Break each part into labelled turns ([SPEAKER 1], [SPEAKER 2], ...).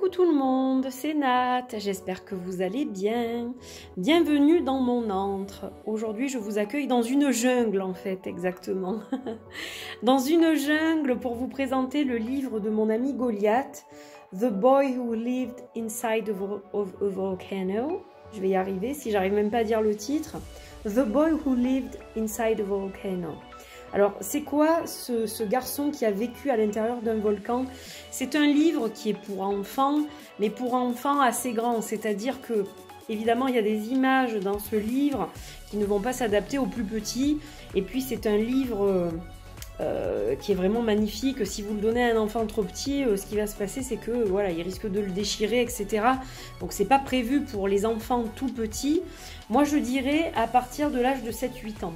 [SPEAKER 1] Coucou tout le monde, c'est Nat, j'espère que vous allez bien. Bienvenue dans mon antre. Aujourd'hui je vous accueille dans une jungle en fait, exactement. Dans une jungle pour vous présenter le livre de mon ami Goliath, The Boy Who Lived Inside of a Volcano. Je vais y arriver si j'arrive même pas à dire le titre. The Boy Who Lived Inside a Volcano. Alors, c'est quoi ce garçon qui a vécu à l'intérieur d'un volcan? C'est un livre qui est pour enfants, mais pour enfants assez grands. C'est-à-dire que, évidemment, il y a des images dans ce livre qui ne vont pas s'adapter aux plus petits. Et puis, c'est un livre qui est vraiment magnifique. Si vous le donnez à un enfant trop petit, ce qui va se passer, c'est que voilà, il risque de le déchirer, etc. Donc, c'est pas prévu pour les enfants tout petits. Moi, je dirais à partir de l'âge de 7-8 ans.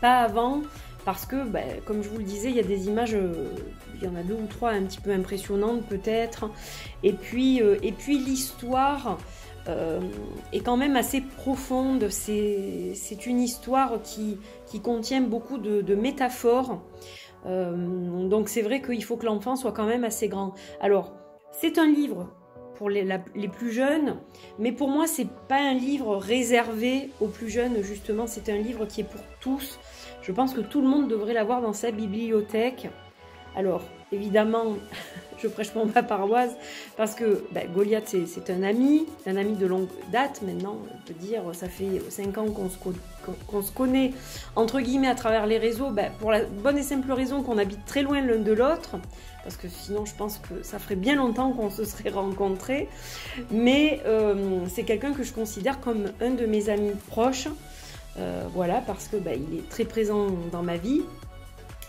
[SPEAKER 1] Pas avant. Parce que, comme je vous le disais, il y a des images, il y en a 2 ou 3 un petit peu impressionnantes peut-être. Et puis l'histoire est quand même assez profonde. C'est une histoire qui contient beaucoup de métaphores. Donc c'est vrai qu'il faut que l'enfant soit quand même assez grand. Alors, c'est un livre pour les plus jeunes, mais pour moi, c'est pas un livre réservé aux plus jeunes, justement. C'est un livre qui est pour tous. Je pense que tout le monde devrait l'avoir dans sa bibliothèque. Alors, évidemment, je prêche pour ma paroisse, parce que Goliath, c'est un ami de longue date maintenant, on peut dire, ça fait 5 ans qu'on se connaît, entre guillemets, à travers les réseaux, pour la bonne et simple raison qu'on habite très loin l'un de l'autre, parce que sinon, je pense que ça ferait bien longtemps qu'on se serait rencontrés, mais c'est quelqu'un que je considère comme un de mes amis proches. Voilà, parce que il est très présent dans ma vie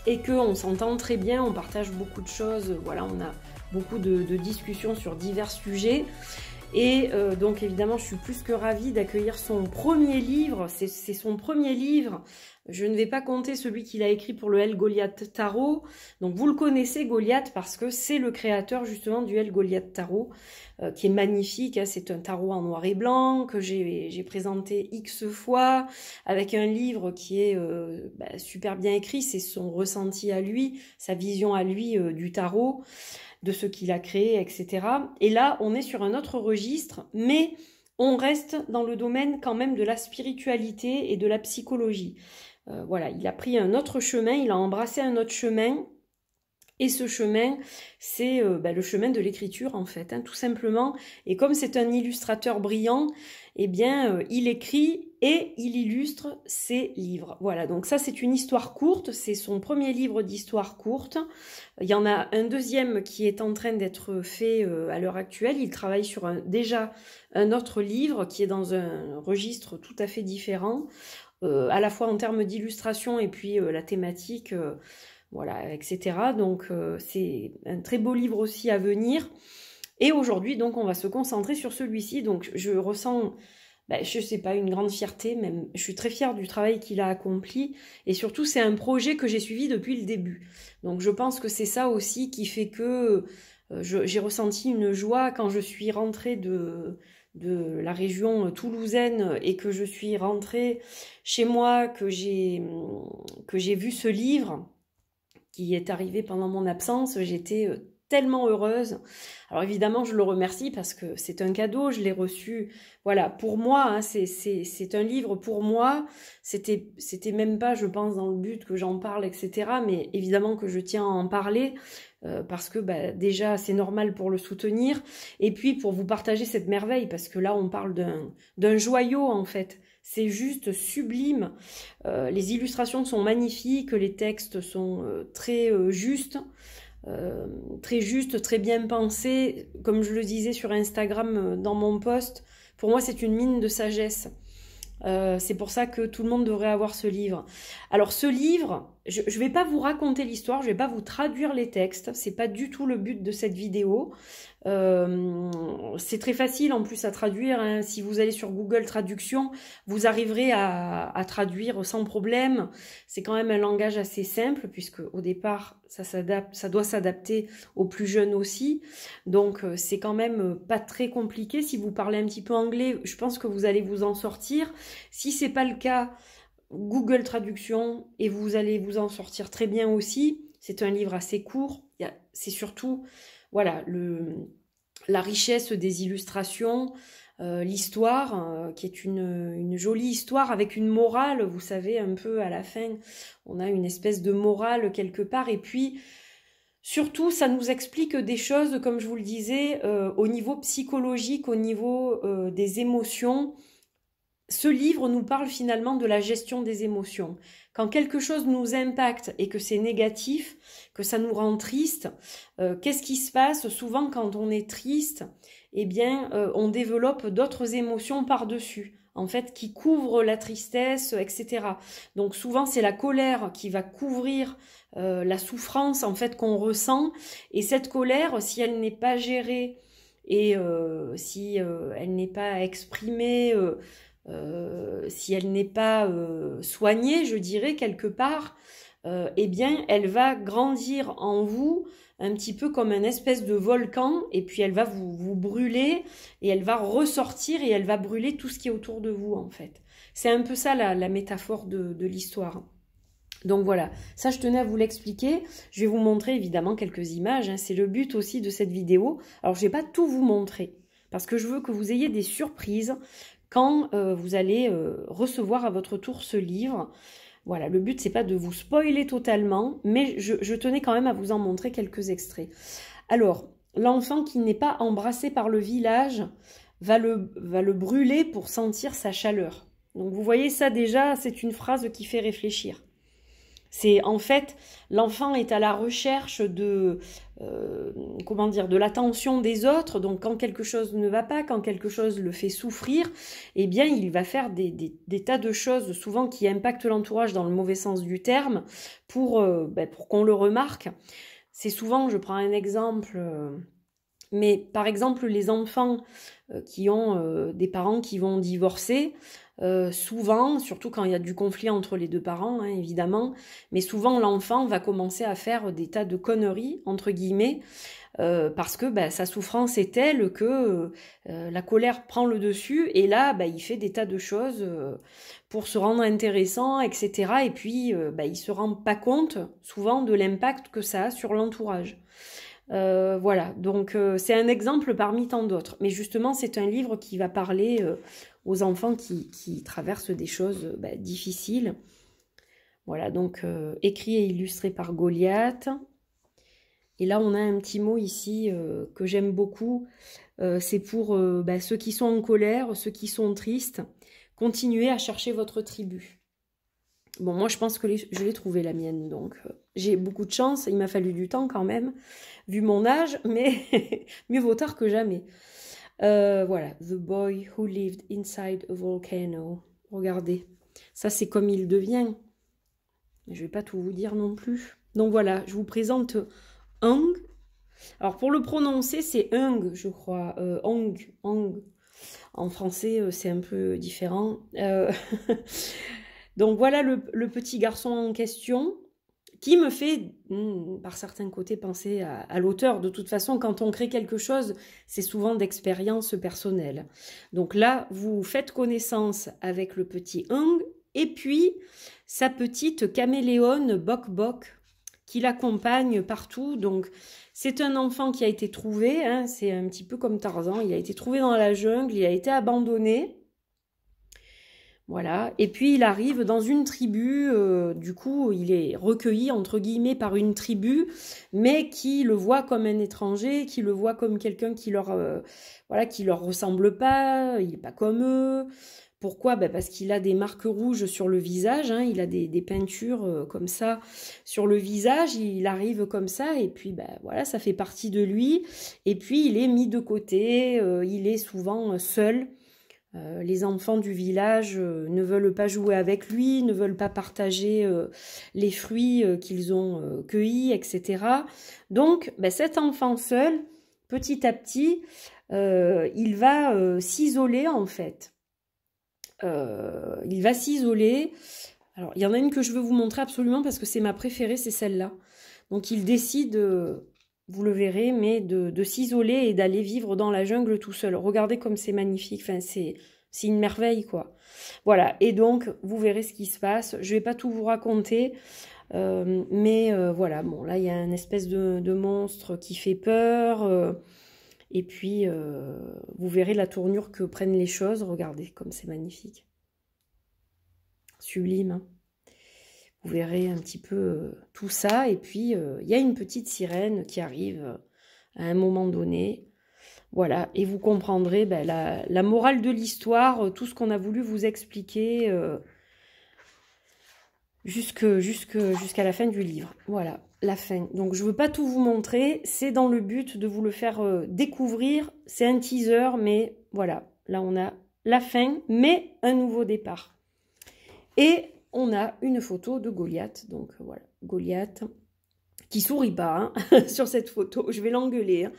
[SPEAKER 1] et qu'on s'entend très bien, on partage beaucoup de choses, voilà, on a beaucoup de discussions sur divers sujets. Et donc évidemment, je suis plus que ravie d'accueillir son premier livre. C'est son premier livre. Je ne vais pas compter celui qu'il a écrit pour le L Goliath Tarot. Donc vous le connaissez, Goliath, parce que c'est le créateur justement du L Goliath Tarot, qui est magnifique. Hein. C'est un tarot en noir et blanc que j'ai présenté X fois, avec un livre qui est super bien écrit. C'est son ressenti à lui, sa vision à lui du tarot, de ce qu'il a créé, etc. Et là, on est sur un autre registre, mais on reste dans le domaine quand même de la spiritualité et de la psychologie. Voilà, il a pris un autre chemin, il a embrassé un autre chemin, et ce chemin, c'est le chemin de l'écriture en fait, hein, tout simplement. Et comme c'est un illustrateur brillant, eh bien, il écrit et il illustre ses livres. Voilà, donc ça c'est une histoire courte, c'est son premier livre d'histoire courte. Il y en a un deuxième qui est en train d'être fait à l'heure actuelle. Il travaille sur déjà un autre livre qui est dans un registre tout à fait différent, à la fois en termes d'illustration et puis la thématique... voilà, etc. Donc, c'est un très beau livre aussi à venir. Et aujourd'hui, donc, on va se concentrer sur celui-ci. Donc, je ressens, je sais pas, une grande fierté même. Je suis très fière du travail qu'il a accompli. Et surtout, c'est un projet que j'ai suivi depuis le début. Donc, je pense que c'est ça aussi qui fait que j'ai ressenti une joie quand je suis rentrée de la région toulousaine et que je suis rentrée chez moi, que j'ai vu ce livre qui est arrivé pendant mon absence, j'étais tellement heureuse. Alors évidemment, je le remercie parce que c'est un cadeau, je l'ai reçu, voilà, pour moi, hein, c'est un livre pour moi, c'était même pas, je pense, dans le but que j'en parle, etc., mais évidemment que je tiens à en parler, parce que déjà, c'est normal pour le soutenir, et puis pour vous partager cette merveille, parce que là, on parle d'un joyau, en fait. C'est juste sublime. Les illustrations sont magnifiques, les textes sont très justes, très bien pensés. Comme je le disais sur Instagram dans mon post, pour moi c'est une mine de sagesse. C'est pour ça que tout le monde devrait avoir ce livre. Alors ce livre, je ne vais pas vous raconter l'histoire, je ne vais pas vous traduire les textes, c'est pas du tout le but de cette vidéo. C'est très facile en plus à traduire, hein. Si vous allez sur Google Traduction, vous arriverez à traduire sans problème. C'est quand même un langage assez simple puisque au départ ça doit s'adapter aux plus jeunes aussi. Donc c'est quand même pas très compliqué. Si vous parlez un petit peu anglais, je pense que vous allez vous en sortir. Si c'est pas le cas, Google Traduction et vous allez vous en sortir très bien aussi. C'est un livre assez court. C'est surtout, voilà, la richesse des illustrations, l'histoire, qui est une jolie histoire avec une morale, vous savez, un peu à la fin, on a une espèce de morale quelque part, et puis surtout, ça nous explique des choses, comme je vous le disais, au niveau psychologique, au niveau des émotions. Ce livre nous parle finalement de la gestion des émotions. Quand quelque chose nous impacte et que c'est négatif, que ça nous rend triste, qu'est-ce qui se passe? Souvent, quand on est triste, eh bien, on développe d'autres émotions par-dessus, en fait, qui couvrent la tristesse, etc. Donc souvent, c'est la colère qui va couvrir la souffrance, en fait, qu'on ressent. Et cette colère, si elle n'est pas gérée et si elle n'est pas exprimée, si elle n'est pas soignée, je dirais, quelque part, eh bien, elle va grandir en vous un petit peu comme un espèce de volcan, et puis elle va vous brûler, et elle va ressortir, et elle va brûler tout ce qui est autour de vous, en fait. C'est un peu ça la métaphore de l'histoire. Donc voilà, ça je tenais à vous l'expliquer. Je vais vous montrer évidemment quelques images, hein. C'est le but aussi de cette vidéo. Alors je ne vais pas tout vous montrer, parce que je veux que vous ayez des surprises quand vous allez recevoir à votre tour ce livre. Voilà, le but c'est pas de vous spoiler totalement, mais je tenais quand même à vous en montrer quelques extraits. Alors, l'enfant qui n'est pas embrassé par le village va le brûler pour sentir sa chaleur. Donc vous voyez ça déjà, c'est une phrase qui fait réfléchir. C'est en fait, l'enfant est à la recherche de, comment dire, de l'attention des autres. Donc quand quelque chose ne va pas, quand quelque chose le fait souffrir, eh bien il va faire des tas de choses, souvent qui impactent l'entourage dans le mauvais sens du terme, pour qu'on le remarque. C'est souvent, je prends un exemple, mais par exemple les enfants qui ont des parents qui vont divorcer, souvent, surtout quand il y a du conflit entre les deux parents, hein, évidemment, mais souvent l'enfant va commencer à faire des tas de conneries, entre guillemets, parce que sa souffrance est telle que la colère prend le dessus, et là, il fait des tas de choses pour se rendre intéressant, etc. Et puis, il se rend pas compte, souvent, de l'impact que ça a sur l'entourage. Voilà, donc c'est un exemple parmi tant d'autres. Mais justement, c'est un livre qui va parler aux enfants qui traversent des choses difficiles. Voilà, donc écrit et illustré par Goliath. Et là, on a un petit mot ici que j'aime beaucoup. C'est pour ceux qui sont en colère, ceux qui sont tristes. Continuez à chercher votre tribu. Bon, moi, je pense que je l'ai trouvé, la mienne. Donc, j'ai beaucoup de chance. Il m'a fallu du temps quand même, vu mon âge. Mais mieux vaut tard que jamais. Voilà. The boy who lived inside a volcano. Regardez. Ça, c'est comme il devient. Je ne vais pas tout vous dire non plus. Donc, voilà. Je vous présente Hong. Alors, pour le prononcer, c'est Hong, je crois. Hong. Hong. En français, c'est un peu différent. Donc voilà le petit garçon en question qui me fait, par certains côtés, penser à l'auteur. De toute façon, quand on crée quelque chose, c'est souvent d'expérience personnelle. Donc là, vous faites connaissance avec le petit Hung et puis sa petite caméléone Bok Bok qui l'accompagne partout. Donc c'est un enfant qui a été trouvé, hein, c'est un petit peu comme Tarzan, il a été trouvé dans la jungle, il a été abandonné. Voilà, et puis il arrive dans une tribu, du coup il est recueilli entre guillemets par une tribu, mais qui le voit comme un étranger, qui le voit comme quelqu'un qui leur ressemble pas, il n'est pas comme eux. Pourquoi? Parce qu'il a des marques rouges sur le visage, hein, il a des peintures comme ça sur le visage, il arrive comme ça, et puis voilà, ça fait partie de lui, et puis il est mis de côté, il est souvent seul. Les enfants du village ne veulent pas jouer avec lui, ne veulent pas partager les fruits qu'ils ont cueillis, etc. Donc, cet enfant seul, petit à petit, il va s'isoler en fait. Il va s'isoler. Alors, il y en a une que je veux vous montrer absolument parce que c'est ma préférée, c'est celle-là. Donc, il décide... vous le verrez, mais de s'isoler et d'aller vivre dans la jungle tout seul. Regardez comme c'est magnifique, enfin, c'est une merveille, quoi. Voilà, et donc, vous verrez ce qui se passe. Je vais pas tout vous raconter, mais voilà, bon, là, il y a une espèce de monstre qui fait peur, Et puis, vous verrez la tournure que prennent les choses. Regardez comme c'est magnifique. Sublime, hein. Vous verrez un petit peu tout ça. Et puis, il y a une petite sirène qui arrive à un moment donné. Voilà, et vous comprendrez ben, la morale de l'histoire, tout ce qu'on a voulu vous expliquer jusqu'à la fin du livre. Voilà, la fin. Donc, je ne veux pas tout vous montrer. C'est dans le but de vous le faire découvrir. C'est un teaser, mais voilà. Là, on a la fin, mais un nouveau départ. Et on a une photo de Goliath. Donc, voilà, Goliath qui sourit pas hein, sur cette photo. Je vais l'engueuler. Hein.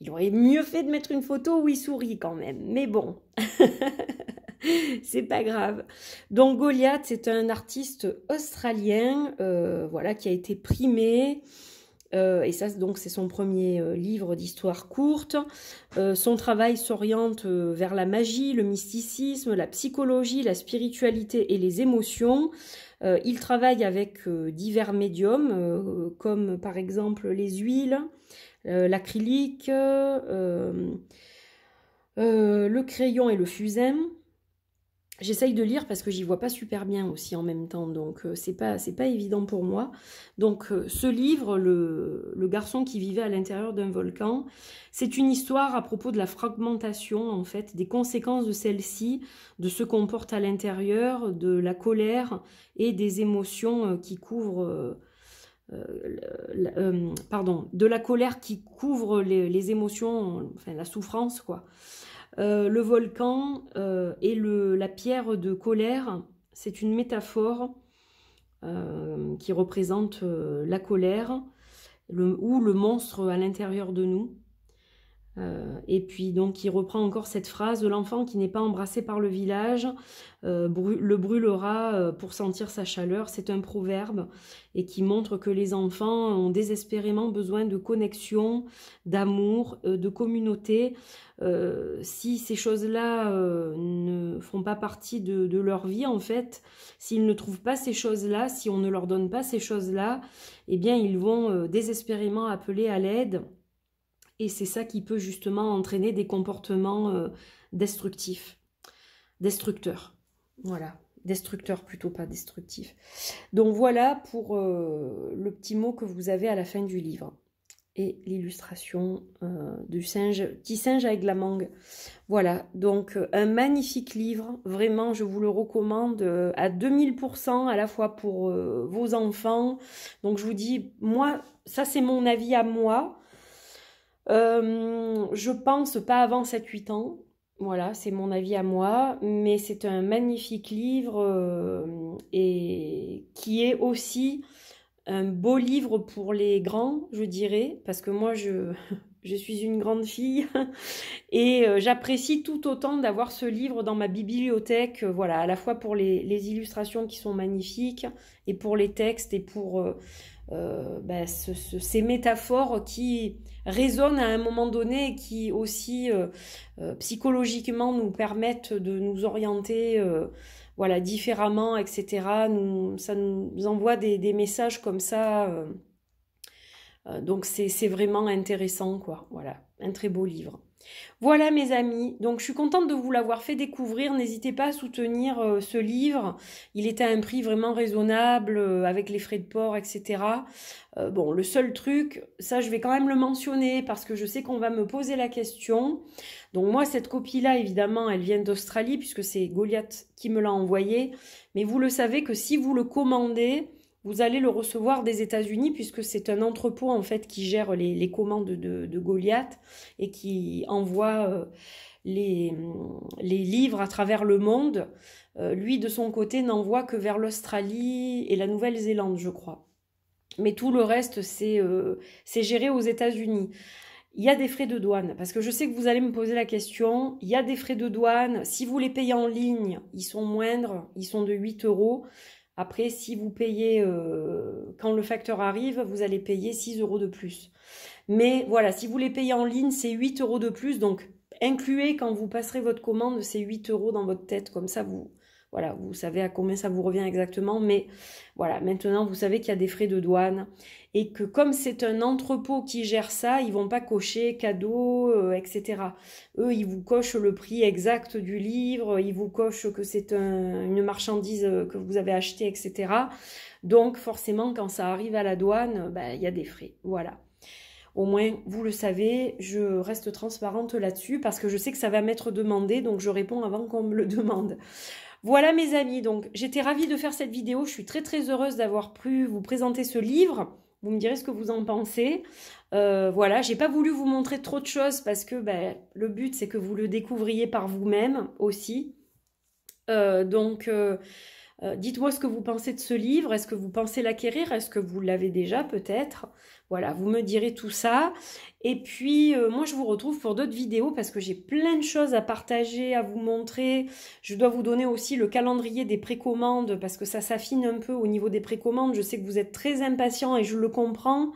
[SPEAKER 1] Il aurait mieux fait de mettre une photo où il sourit quand même. Mais bon, c'est pas grave. Donc Goliath, c'est un artiste australien voilà, qui a été primé. Et ça, donc, c'est son premier livre d'histoire courte. Son travail s'oriente vers la magie, le mysticisme, la psychologie, la spiritualité et les émotions. Il travaille avec divers médiums, comme par exemple les huiles, l'acrylique, le crayon et le fusain. J'essaye de lire parce que j'y vois pas super bien aussi en même temps, donc c'est pas évident pour moi. Donc ce livre, le garçon qui vivait à l'intérieur d'un volcan, c'est une histoire à propos de la fragmentation en fait, des conséquences de celle-ci, de ce qu'on porte à l'intérieur, de la colère et des émotions qui couvrent... de la colère qui couvre les émotions, enfin la souffrance quoi. Le volcan et la pierre de colère, c'est une métaphore qui représente la colère ou le monstre à l'intérieur de nous. Et puis donc il reprend encore cette phrase de l'enfant qui n'est pas embrassé par le village, le brûlera pour sentir sa chaleur. C'est un proverbe et qui montre que les enfants ont désespérément besoin de connexion, d'amour, de communauté. Si ces choses-là ne font pas partie de leur vie en fait, s'ils ne trouvent pas ces choses-là, si on ne leur donne pas ces choses-là, eh bien ils vont désespérément appeler à l'aide. Et c'est ça qui peut justement entraîner des comportements destructifs. Destructeurs. Voilà. Destructeurs plutôt, pas destructifs. Donc voilà pour le petit mot que vous avez à la fin du livre. Et l'illustration du singe, petit singe avec la mangue. Voilà, donc un magnifique livre. Vraiment, je vous le recommande à 2000%, à la fois pour vos enfants. Donc je vous dis, moi, ça c'est mon avis à moi. Je pense pas avant 7-8 ans, voilà, c'est mon avis à moi, mais c'est un magnifique livre et qui est aussi un beau livre pour les grands, je dirais, parce que moi je suis une grande fille et j'apprécie tout autant d'avoir ce livre dans ma bibliothèque, voilà, à la fois pour les illustrations qui sont magnifiques et pour les textes et pour ces métaphores qui résonnent à un moment donné et qui aussi psychologiquement nous permettent de nous orienter voilà, différemment, etc. Ça nous envoie des messages comme ça. Donc c'est vraiment intéressant, quoi. Voilà, un très beau livre. Voilà mes amis, donc je suis contente de vous l'avoir fait découvrir, n'hésitez pas à soutenir ce livre, il était à un prix vraiment raisonnable, avec les frais de port, etc. Bon, le seul truc, ça je vais quand même le mentionner, parce que je sais qu'on va me poser la question. Donc moi, cette copie-là, évidemment, elle vient d'Australie, puisque c'est Goliath qui me l'a envoyé, mais vous le savez que si vous le commandez, vous allez le recevoir des États-Unis puisque c'est un entrepôt en fait qui gère les commandes de Goliath et qui envoie les livres à travers le monde. Lui, de son côté, n'envoie que vers l'Australie et la Nouvelle-Zélande, je crois. Mais tout le reste, c'est géré aux États-Unis. Il y a des frais de douane, parce que je sais que vous allez me poser la question. Il y a des frais de douane. Si vous les payez en ligne, ils sont moindres, ils sont de 8 €. Après, si vous payez, quand le facteur arrive, vous allez payer 6 € de plus. Mais voilà, si vous les payez en ligne, c'est 8 € de plus. Donc, incluez quand vous passerez votre commande, c'est 8 € dans votre tête. Comme ça, vous Voilà, vous savez à combien ça vous revient exactement, mais voilà, maintenant vous savez qu'il y a des frais de douane et que comme c'est un entrepôt qui gère ça, ils vont pas cocher cadeau, etc. Eux, ils vous cochent le prix exact du livre, ils vous cochent que c'est une marchandise que vous avez achetée, etc. Donc forcément, quand ça arrive à la douane, ben, il y a des frais. Voilà. Au moins, vous le savez, je reste transparente là-dessus parce que je sais que ça va m'être demandé, donc je réponds avant qu'on me le demande. Voilà mes amis, donc j'étais ravie de faire cette vidéo, je suis très très heureuse d'avoir pu vous présenter ce livre. Vous me direz ce que vous en pensez. Voilà, j'ai pas voulu vous montrer trop de choses parce que ben, le but c'est que vous le découvriez par vous-même aussi. Dites-moi ce que vous pensez de ce livre. Est-ce que vous pensez l'acquérir? Est-ce que vous l'avez déjà peut-être? Voilà, vous me direz tout ça. Et puis, moi, je vous retrouve pour d'autres vidéos parce que j'ai plein de choses à partager, à vous montrer. Je dois vous donner aussi le calendrier des précommandes parce que ça s'affine un peu au niveau des précommandes. Je sais que vous êtes très impatients et je le comprends.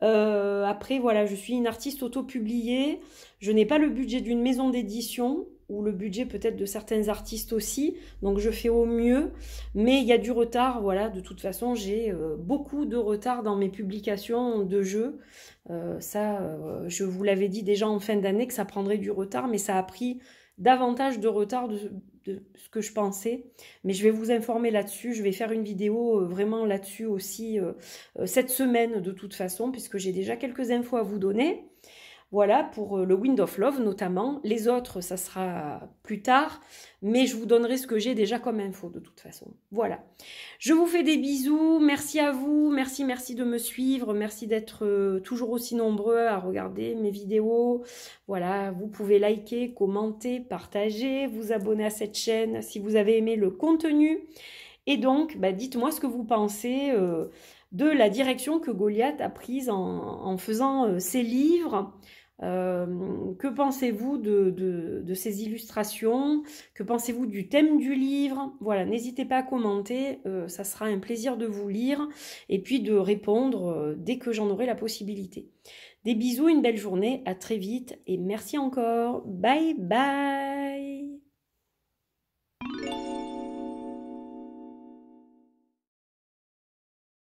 [SPEAKER 1] Après, voilà, je suis une artiste auto-publiée. Je n'ai pas le budget d'une maison d'édition ou le budget peut-être de certains artistes aussi. Donc, je fais au mieux. Mais il y a du retard, voilà. De toute façon, j'ai beaucoup de retard dans mes publications de jeux. Je vous l'avais dit déjà en fin d'année que ça prendrait du retard, mais ça a pris davantage de retard de ce que je pensais. Mais je vais vous informer là-dessus. Je vais faire une vidéo vraiment là-dessus aussi cette semaine de toute façon, puisque j'ai déjà quelques infos à vous donner. Voilà, pour le Wind of Love notamment. Les autres, ça sera plus tard, mais je vous donnerai ce que j'ai déjà comme info de toute façon. Voilà. Je vous fais des bisous. Merci à vous. Merci de me suivre. Merci d'être toujours aussi nombreux à regarder mes vidéos. Voilà, vous pouvez liker, commenter, partager, vous abonner à cette chaîne si vous avez aimé le contenu. Et donc, bah, dites-moi ce que vous pensez de la direction que Goliath a prise en faisant ses livres. Que pensez-vous de ces illustrations? Que pensez-vous du thème du livre? Voilà, n'hésitez pas à commenter, ça sera un plaisir de vous lire et puis de répondre dès que j'en aurai la possibilité. Des bisous, une belle journée, à très vite et merci encore. Bye bye!